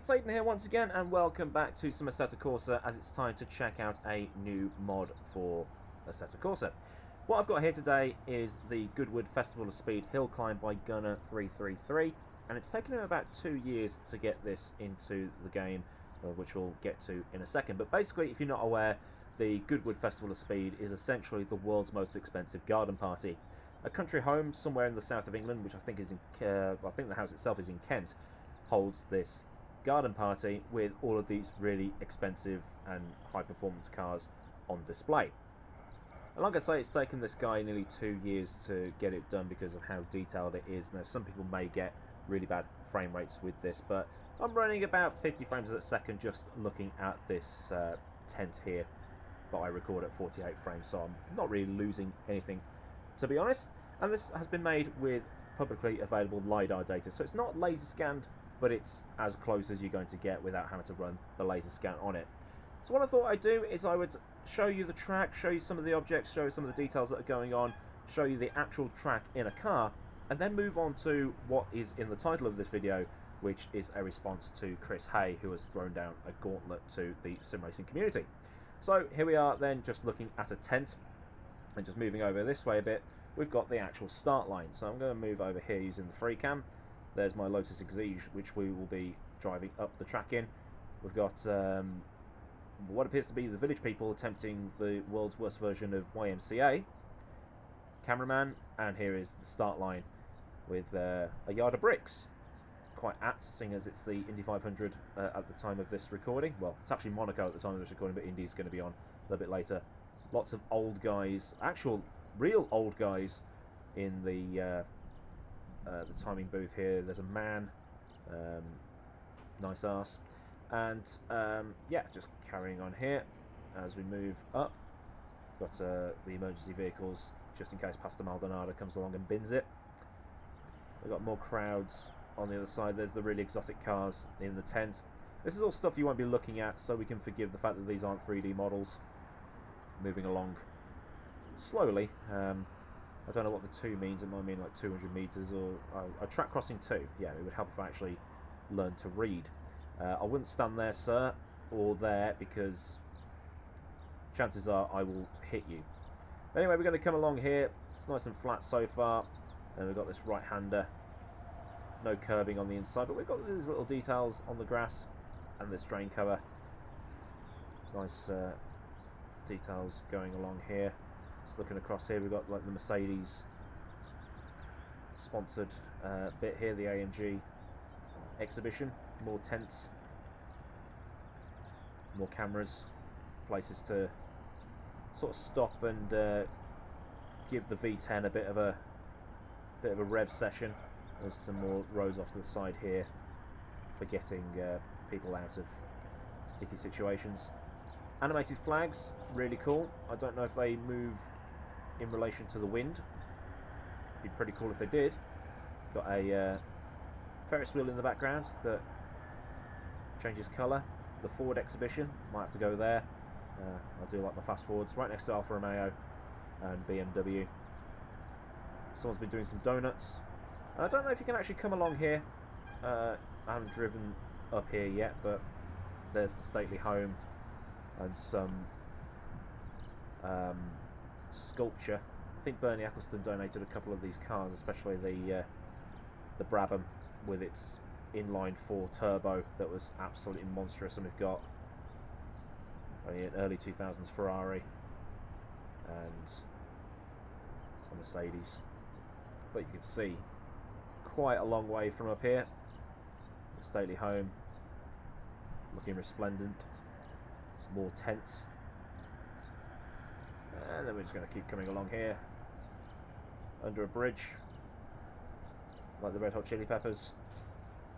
it's Aiden here once again, and welcome back to some Assetto Corsa, as it's time to check out a new mod for Assetto Corsa. What I've got here today is the Goodwood Festival of Speed Hill Climb by Gunner333, and it's taken him about 2 years to get this into the game, which we'll get to in a second. But basically, if you're not aware, the Goodwood Festival of Speed is essentially the world's most expensive garden party. A country home somewhere in the south of England, which I think is in, I think the house itself is in Kent, holds this garden party with all of these really expensive and high performance cars on display. And like I say, it's taken this guy nearly 2 years to get it done because of how detailed it is. Now, some people may get really bad frame rates with this, but I'm running about 50 frames a second just looking at this tent here, but I record at 48 frames, so I'm not really losing anything, to be honest. And this has been made with publicly available LiDAR data, so it's not laser scanned, but it's as close as you're going to get without having to run the laser scan on it. So what I thought I'd do is I would show you the track, show you some of the objects, show you some of the details that are going on, show you the actual track in a car, and then move on to what is in the title of this video, which is a response to Chris Haye, who has thrown down a gauntlet to the sim racing community. So here we are then, just looking at a tent, and just moving over this way a bit, we've got the actual start line. So I'm going to move over here using the free cam. There's my Lotus Exige, which we will be driving up the track in. We've got what appears to be the village people attempting the world's worst version of YMCA. Cameraman, and here is the start line with a yard of bricks. Quite apt, seeing as it's the Indy 500 at the time of this recording. Well, it's actually Monaco at the time of this recording, but Indy's going to be on a little bit later. Lots of old guys, actual real old guys in the timing booth here. There's a man, nice arse, and yeah, just carrying on here as we move up. Got the emergency vehicles just in case Pastor Maldonado comes along and bins it. We've got more crowds on the other side. There's the really exotic cars in the tent. This is all stuff you won't be looking at, so we can forgive the fact that these aren't 3D models. Moving along slowly. I don't know what the 2 means. It might mean like 200 meters or a track crossing 2. Yeah, it would help if I actually learned to read. I wouldn't stand there, sir, or there, because chances are I will hit you. Anyway, we're going to come along here. It's nice and flat so far, and we've got this right-hander. No curbing on the inside, but we've got these little details on the grass and this drain cover. Nice details going along here. Just looking across here, we've got like the Mercedes sponsored bit here, the AMG exhibition. More tents, more cameras, places to sort of stop and give the V10 a bit of a rev session. There's some more rows off to the side here for getting people out of sticky situations. Animated flags, really cool. I don't know if they move in relation to the wind. It'd be pretty cool if they did. Got a Ferris wheel in the background that changes colour. The Ford exhibition, might have to go there. I do like my fast forwards. Right next to Alfa Romeo and BMW. Someone's been doing some donuts. I don't know if you can actually come along here. I haven't driven up here yet, but there's the stately home and some sculpture. I think Bernie Eccleston donated a couple of these cars, especially the Brabham with its inline 4 turbo that was absolutely monstrous. And we've got an early 2000s Ferrari and a Mercedes, but you can see quite a long way from up here. The stately home looking resplendent. More tents, and then we're just going to keep coming along here under a bridge like the Red Hot Chili Peppers.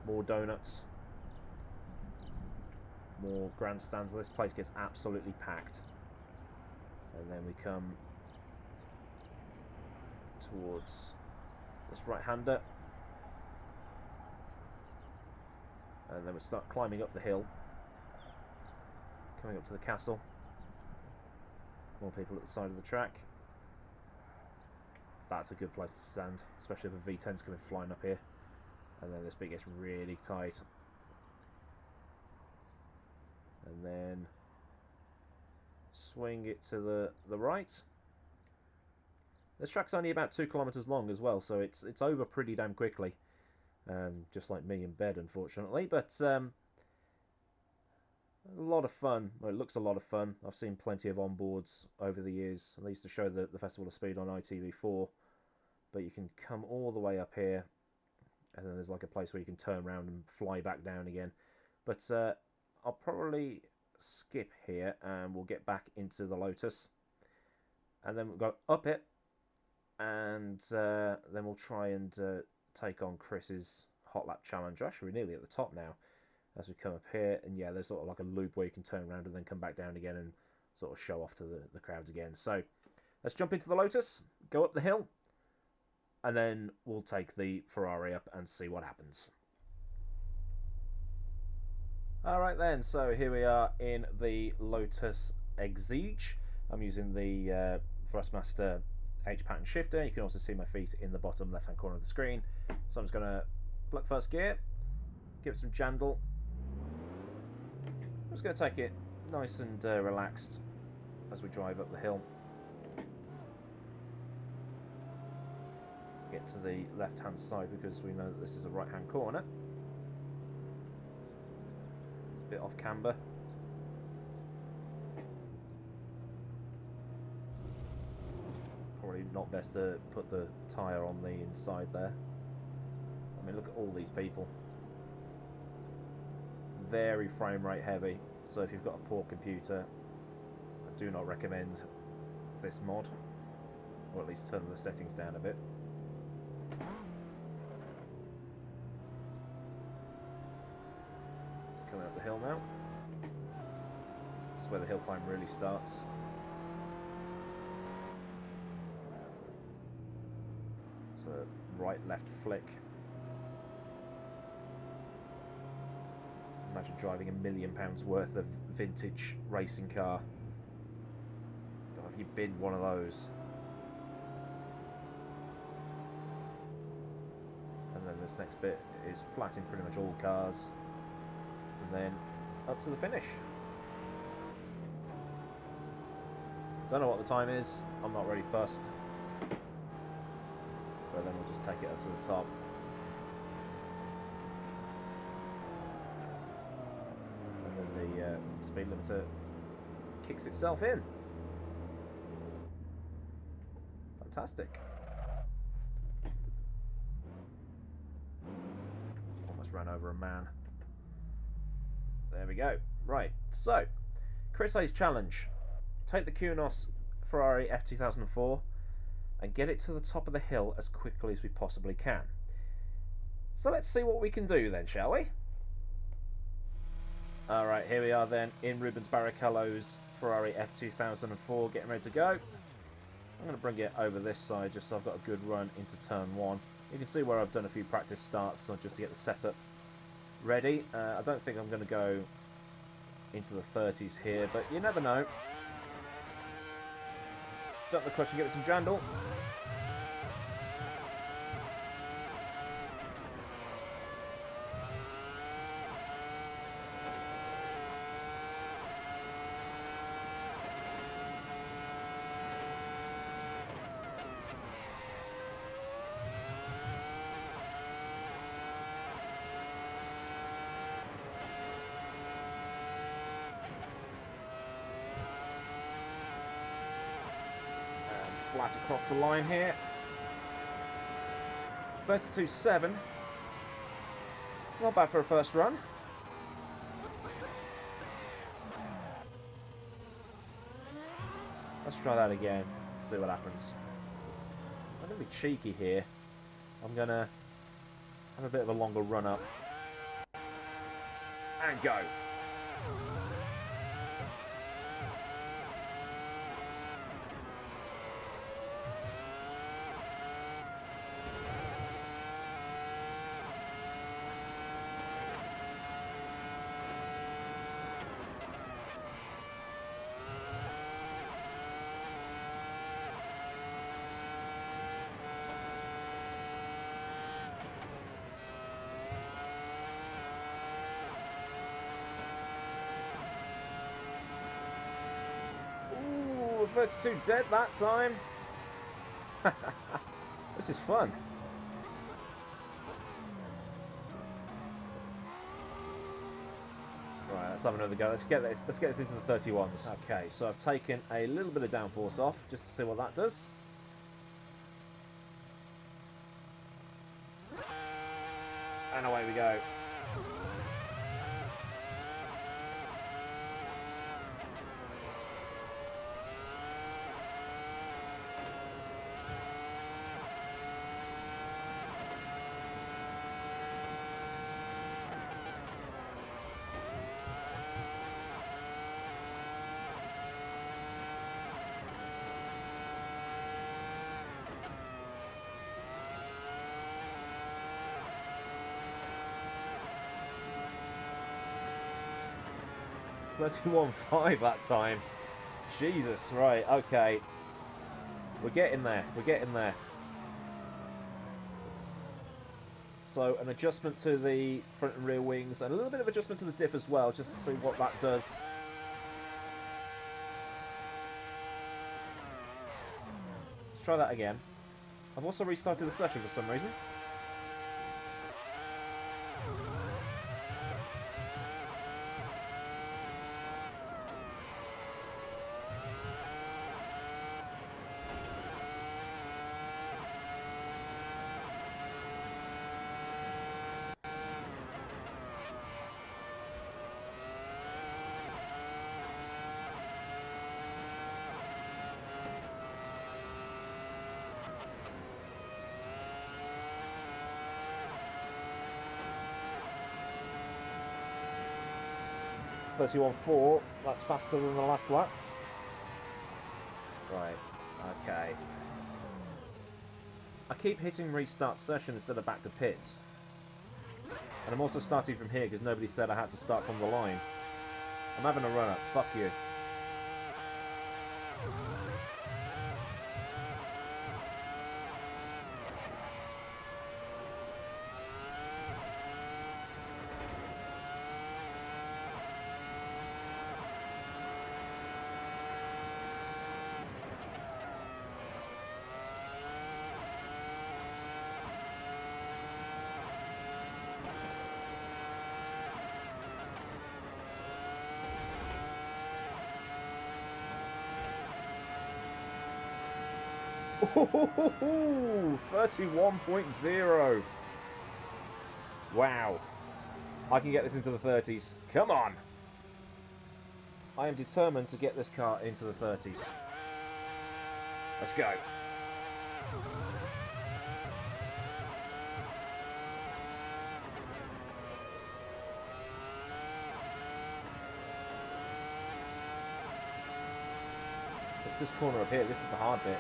More donuts, more grandstands. This place gets absolutely packed, and then we come towards this right-hander, and then we start climbing up the hill, coming up to the castle. More people at the side of the track. That's a good place to stand, especially if a V10's coming flying up here. And then this bit gets really tight. and then swing it to the right. This track's only about 2 kilometers long as well, so it's over pretty damn quickly. Just like me in bed, unfortunately, but a lot of fun. Well, it looks a lot of fun. I've seen plenty of onboards over the years. They used to show the Festival of Speed on ITV4, but you can come all the way up here, and then there's like a place where you can turn around and fly back down again. But I'll probably skip here, and we'll get back into the Lotus, and then we'll go up it, and then we'll try and take on Chris's Hotlap challenge. Actually, we're nearly at the top now as we come up here, and yeah, there's sort of like a loop where you can turn around and then come back down again and sort of show off to the crowds again. So let's jump into the Lotus, go up the hill, and then we'll take the Ferrari up and see what happens. Alright then, so here we are in the Lotus Exige. I'm using the Thrustmaster H-pattern shifter. You can also see my feet in the bottom left hand corner of the screen. So I'm just going to pluck first gear, give it some jandle. I'm just going to take it nice and relaxed as we drive up the hill. Get to the left hand side because we know that this is a right hand corner. Bit off camber. Probably not best to put the tyre on the inside there. I mean, look at all these people. Very frame rate heavy, so if you've got a poor computer, I do not recommend this mod, or at least turn the settings down a bit. Coming up the hill now. This is where the hill climb really starts. It's a right-left flick. Imagine driving £1 million worth of vintage racing car. God, have you been one of those? And then this next bit is flat in pretty much all cars. And then up to the finish. Don't know what the time is. I'm not really fussed. But then we'll just take it up to the top. And then the speed limiter kicks itself in. Fantastic. Almost ran over a man. There we go. Right, so Chris Haye's challenge. Take the Kunos Ferrari F2004 and get it to the top of the hill as quickly as we possibly can. So let's see what we can do then, shall we? Alright, here we are then in Rubens Barrichello's Ferrari F2004, getting ready to go. I'm going to bring it over this side just so I've got a good run into turn 1. You can see where I've done a few practice starts so just to get the setup ready. I don't think I'm going to go into the 30s here, but you never know. Dump the clutch and give it some jandle. Flat across the line here. 32.7. Not bad for a first run. Let's try that again, see what happens. I'm going to be cheeky here. I'm going to have a bit of a longer run up. And go. 32 dead that time. This is fun. Right, let's have another go. Let's get this into the 31s. Okay, so I've taken a little bit of downforce off just to see what that does. And away we go. $31.5 that time. Jesus, right, okay. We're getting there, we're getting there. So an adjustment to the front and rear wings and a little bit of adjustment to the diff as well, just to see what that does. Let's try that again. I've also restarted the session for some reason. $31.4, that's faster than the last lap. Right, okay. I keep hitting restart session instead of back to pits. And I'm also starting from here because nobody said I had to start from the line. I'm having a run up, fuck you. Ooh, 31.0. Wow. I can get this into the 30s. Come on. I am determined to get this car into the 30s. Let's go. It's this corner up here. This is the hard bit.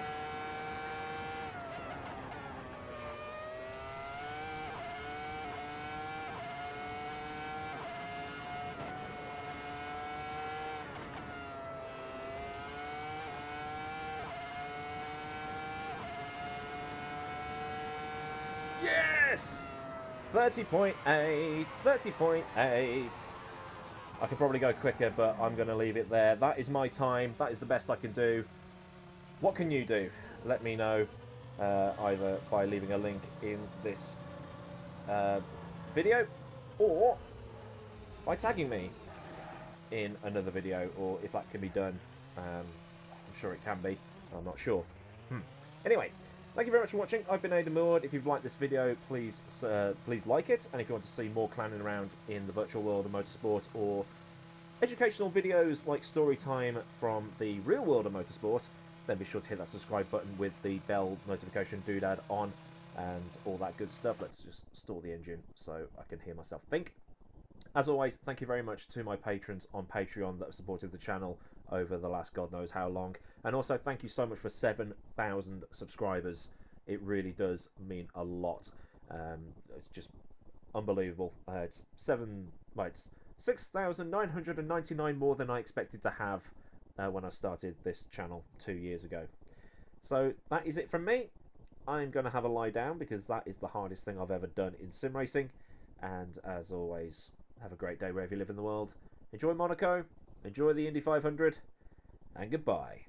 Yes! 30.8, 30.8. I could probably go quicker, but I'm going to leave it there. That is my time. That is the best I can do. What can you do? Let me know either by leaving a link in this video or by tagging me in another video, or if that can be done. I'm sure it can be. I'm not sure. Anyway. Thank you very much for watching. I've been Aidan Moore. If you've liked this video, please like it. And if you want to see more clowning around in the virtual world of motorsport or educational videos like story time from the real world of motorsport, then be sure to hit that subscribe button with the bell notification doodad on and all that good stuff. Let's just stall the engine so I can hear myself think. As always, thank you very much to my patrons on Patreon that have supported the channel over the last God knows how long. And also, thank you so much for 7,000 subscribers. It really does mean a lot. It's just unbelievable. It's 6,999 more than I expected to have when I started this channel 2 years ago. So that is it from me. I'm going to have a lie down because that is the hardest thing I've ever done in sim racing. And as always, have a great day wherever you live in the world. Enjoy Monaco, enjoy the Indy 500, and goodbye.